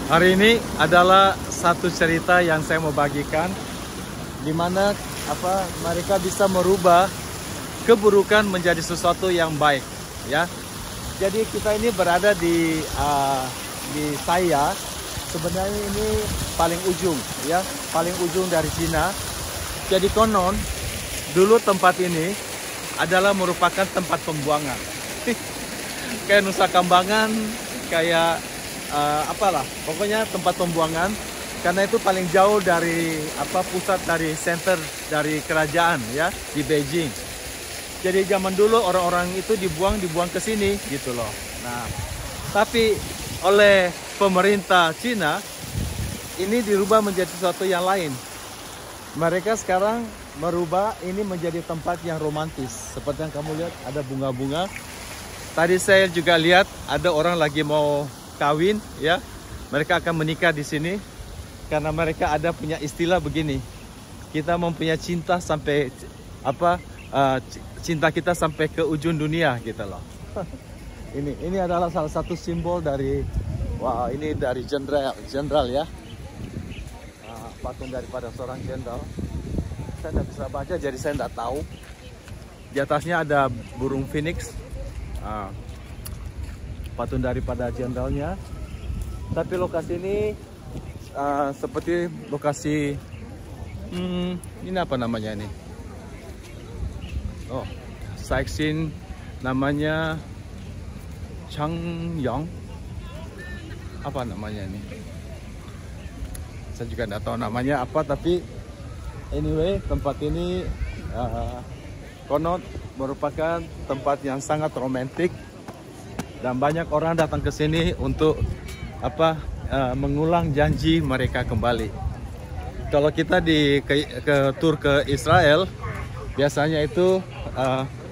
Hari ini adalah satu cerita yang saya mau bagikan, di mana mereka bisa merubah keburukan menjadi sesuatu yang baik, ya. Jadi kita ini berada di saya. Sebenarnya ini paling ujung, ya, paling ujung dari Cina. Jadi konon dulu tempat ini adalah merupakan tempat pembuangan. Kayak Nusa Kambangan, kayak pokoknya tempat pembuangan, karena itu paling jauh dari pusat dari center dari kerajaan, ya, di Beijing. Jadi zaman dulu orang-orang itu dibuang ke sini gitu loh. Nah, tapi oleh pemerintah Cina ini dirubah menjadi sesuatu yang lain. Mereka sekarang merubah ini menjadi tempat yang romantis. Seperti yang kamu lihat, ada bunga-bunga. Tadi saya juga lihat ada orang lagi mau kawin, ya. Mereka akan menikah di sini karena mereka ada punya istilah begini. Kita mempunyai cinta sampai cinta kita sampai ke ujung dunia gitu loh. Ini adalah salah satu simbol dari ini dari jenderal, ya. Patung daripada seorang jenderal. Saya tidak bisa baca, jadi saya tidak tahu. Di atasnya ada burung phoenix. Patung daripada jenderalnya. Tapi lokasi ini seperti lokasi ini apa namanya ini? Oh, sightseeing, namanya Changyang. Apa namanya ini? Saya juga tidak tahu namanya apa, tapi anyway, tempat ini konon merupakan tempat yang sangat romantis dan banyak orang datang ke sini untuk mengulang janji mereka kembali. Kalau kita ke tur ke Israel, biasanya itu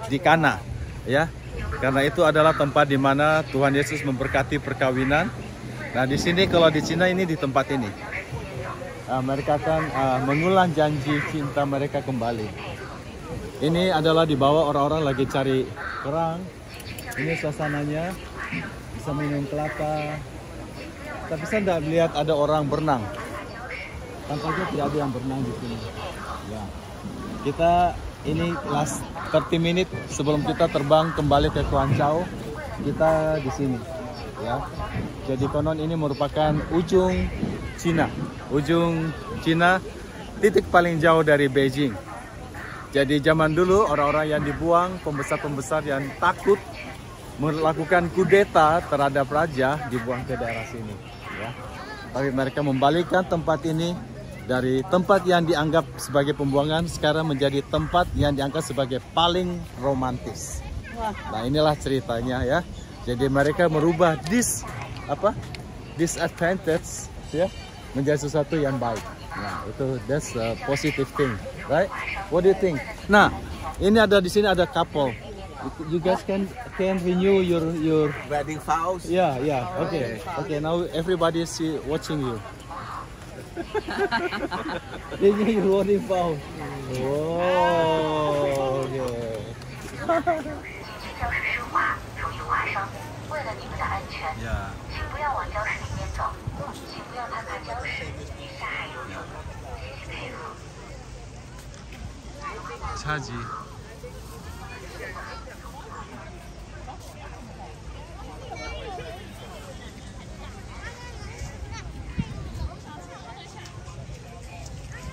di Kana, ya, karena itu adalah tempat di mana Tuhan Yesus memberkati perkawinan. Nah, di sini kalau di Cina ini di tempat ini mereka akan mengulang janji cinta mereka kembali. Ini adalah di bawah orang-orang lagi cari kerang. Ini suasananya, bisa minum kelapa. Tapi saya tidak melihat ada orang berenang. Tampaknya tidak ada yang berenang di sini. Ya. Kita ini last 30 menit sebelum kita terbang kembali ke Guangzhou, kita di sini, ya. Jadi konon ini merupakan ujung Cina, titik paling jauh dari Beijing. Jadi zaman dulu orang-orang yang dibuang, pembesar-pembesar yang takut melakukan kudeta terhadap raja, dibuang ke daerah sini, ya. Tapi mereka membalikkan tempat ini dari tempat yang dianggap sebagai pembuangan sekarang menjadi tempat yang dianggap sebagai paling romantis. Nah, inilah ceritanya, ya. Jadi mereka merubah disadvantage, ya, menjadi sesuatu yang baik. Nah, that's a positive thing, right? What do you think? Nah, ini ada di sini ada couple. You guys can renew your wedding vows. Yeah. Okay. Now everybody is watching you. Renew your wedding vows. Oh, okay. Yeah. 차지.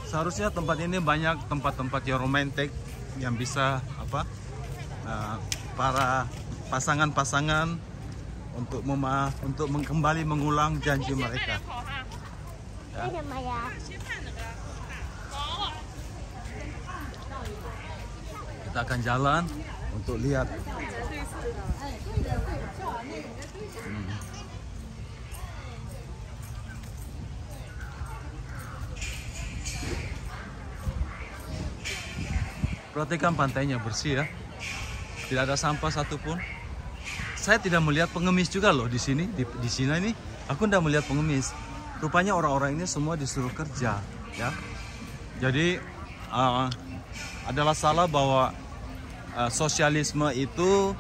Seharusnya tempat ini banyak tempat-tempat yang romantis yang bisa para pasangan-pasangan untuk kembali mengulang janji mereka. Ya. Kita akan jalan untuk lihat. Perhatikan pantainya bersih, ya. Tidak ada sampah satupun. Saya tidak melihat pengemis juga loh di sini. Di Cina ini aku tidak melihat pengemis. Rupanya orang-orang ini semua disuruh kerja, ya. Jadi adalah salah bahwa sosialisme itu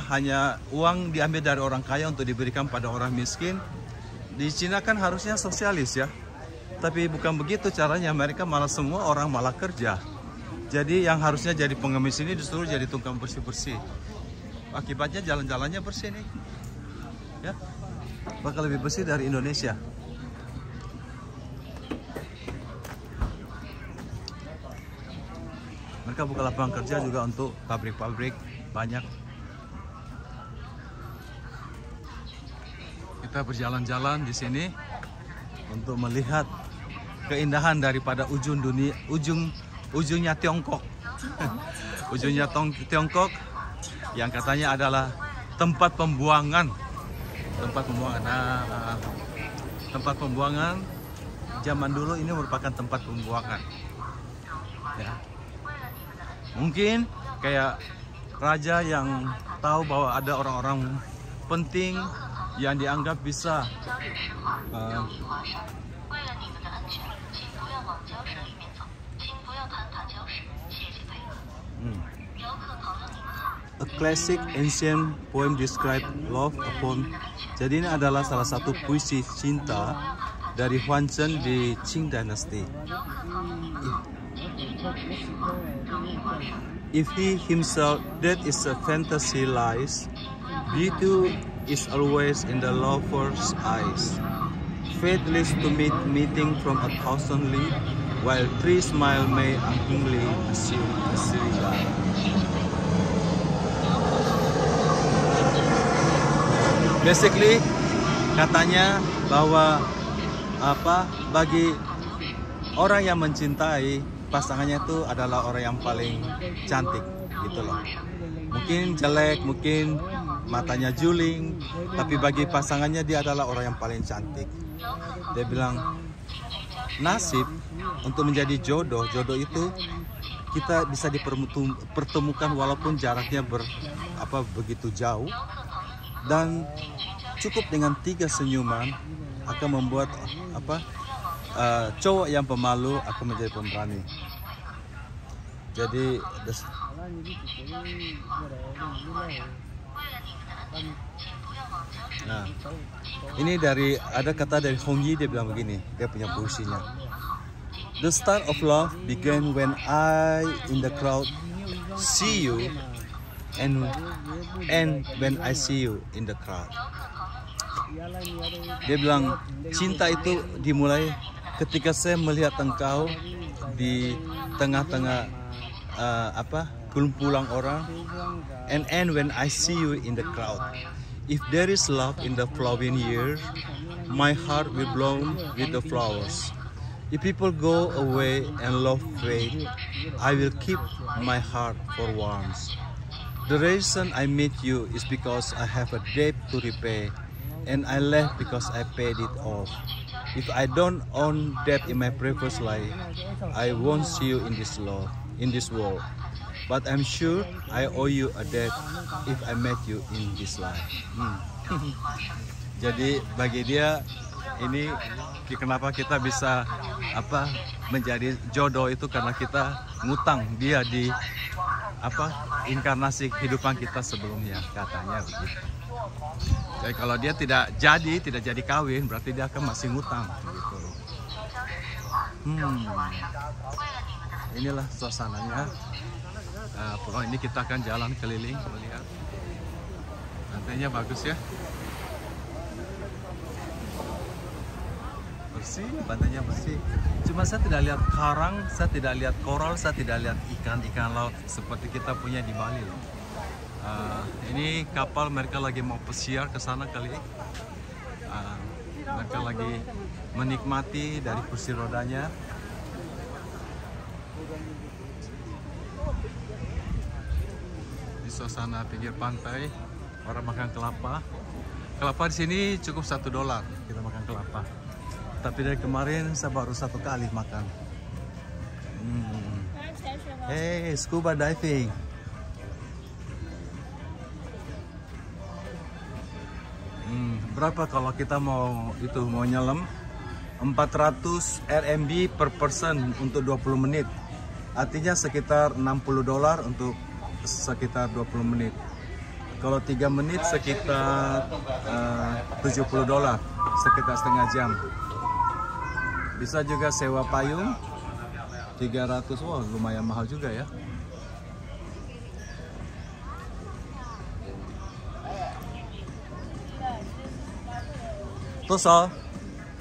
hanya uang diambil dari orang kaya untuk diberikan pada orang miskin, Di Cina kan harusnya sosialis ya. Tapi bukan begitu caranya, mereka malah semua orang malah kerja. Jadi yang harusnya jadi pengemis ini disuruh jadi tukang bersih-bersih. Akibatnya jalan-jalannya bersih nih. Ya. Bakal lebih bersih dari Indonesia. Mereka buka lapangan kerja juga untuk pabrik-pabrik banyak. Kita berjalan-jalan di sini untuk melihat keindahan daripada ujung dunia, ujungnya Tiongkok. Ujungnya Tiongkok yang katanya adalah tempat pembuangan. Tempat pembuangan zaman dulu ini merupakan tempat pembuangan. Ya. Mungkin kayak raja yang tahu bahwa ada orang-orang penting yang dianggap bisa a classic ancient poem describe love upon. Jadi ini adalah salah satu puisi cinta dari Huan Zhen di Qing Dynasty. If he himself that is a fantasy lies, beauty is always in the lover's eyes. Fate leads to meeting from 1,000 li, while 3 smile may unkingly assume a silly. Basically, katanya bahwa bagi orang yang mencintai pasangannya itu adalah orang yang paling cantik, gitu loh. Mungkin jelek, mungkin matanya juling, tapi bagi pasangannya dia adalah orang yang paling cantik. Dia bilang nasib untuk menjadi jodoh itu kita bisa dipertemukan walaupun jaraknya begitu jauh, dan cukup dengan 3 senyuman akan membuat cowok yang pemalu akan menjadi pemberani. Jadi nah, ini ada kata dari Hong Yi, dia bilang begini, dia punya puisinya. The start of love began when I in the crowd see you, and when I see you in the crowd. Dia bilang cinta itu dimulai ketika saya melihat engkau di tengah-tengah kumpulan orang, and when I see you in the crowd. If there is love in the flowering year, my heart will bloom with the flowers. If people go away and love fade, I will keep my heart for once. The reason I meet you is because I have a debt to repay, and I left because I paid it off. If I don't own debt in my previous life, I won't see you in this world. But I'm sure I owe you a debt if I met you in this life. Jadi bagi dia ini kenapa kita bisa menjadi jodoh itu karena kita ngutang dia di inkarnasi kehidupan kita sebelumnya, katanya begitu. Jadi kalau dia tidak jadi kawin, berarti dia akan masih ngutang gitu. Inilah suasananya. Pokoknya ini kita akan jalan keliling melihat. Pantainya bagus ya. Bersih, pantainya bersih. Cuma saya tidak lihat karang, saya tidak lihat koral, saya tidak lihat ikan laut seperti kita punya di Bali loh. Ini kapal mereka lagi mau pesiar ke sana kali. Mereka lagi menikmati dari kursi rodanya. Di suasana pinggir pantai, orang makan kelapa. Kelapa di sini cukup $1 kita makan kelapa. Tapi dari kemarin saya baru 1 kali makan. Hey, scuba diving. Berapa kalau kita mau nyelam? 400 RMB per person untuk 20 menit. Artinya sekitar $60 untuk sekitar 20 menit. Kalau 3 menit sekitar $70. sekitar setengah jam. Bisa juga sewa payung 300, wah lumayan mahal juga ya. Tosa,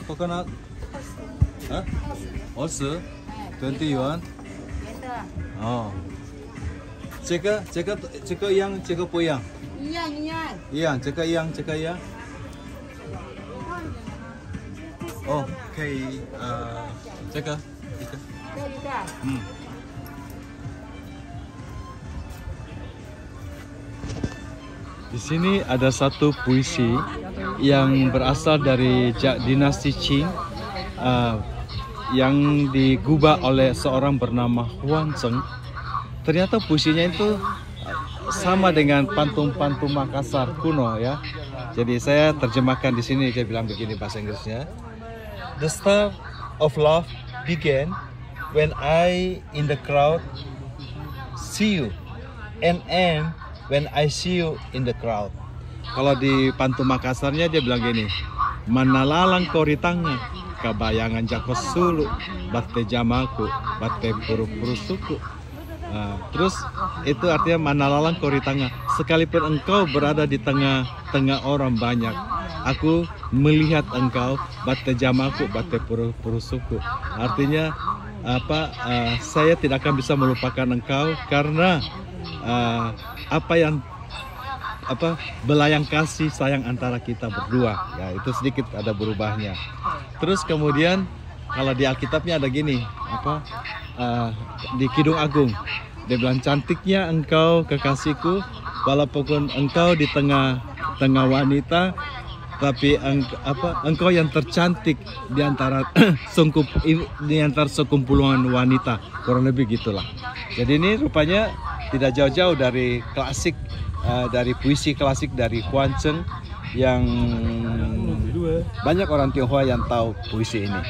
coconut, hah? Also, 20 yuan. Oh, 这个一样，这个不一样。一样，这个一样，这个一样。哦，可以，这个一个。Di sini ada satu puisi yang berasal dari dinasti Qing yang digubah oleh seorang bernama Huang Zheng. Ternyata puisinya itu sama dengan pantun-pantun Makassar kuno ya. Jadi saya terjemahkan di sini, dia bilang begini bahasa Inggrisnya. The start of love began when I in the crowd see you and end when I see you in the crowd. Kalau di pantun Makassarnya dia bilang gini, manalalang koritanga kabayangan jakos sulu batte jamaku batte puru-puru suku. Nah, terus itu artinya manalalang koritanga, sekalipun engkau berada di tengah-tengah orang banyak, aku melihat engkau batte jamaku batte puru-puru suku. Artinya apa? Saya tidak akan bisa melupakan engkau karena belayang kasih sayang antara kita berdua ya, itu sedikit ada berubahnya. Terus kemudian kalau di Alkitabnya ada gini di Kidung Agung dia bilang, cantiknya engkau kekasihku walaupun engkau di tengah wanita, tapi engkau yang tercantik di antara sekumpulan wanita, kurang lebih gitulah. Jadi ini rupanya tidak jauh-jauh dari klasik, dari puisi klasik dari Huang Zheng yang banyak orang Tionghoa yang tahu puisi ini.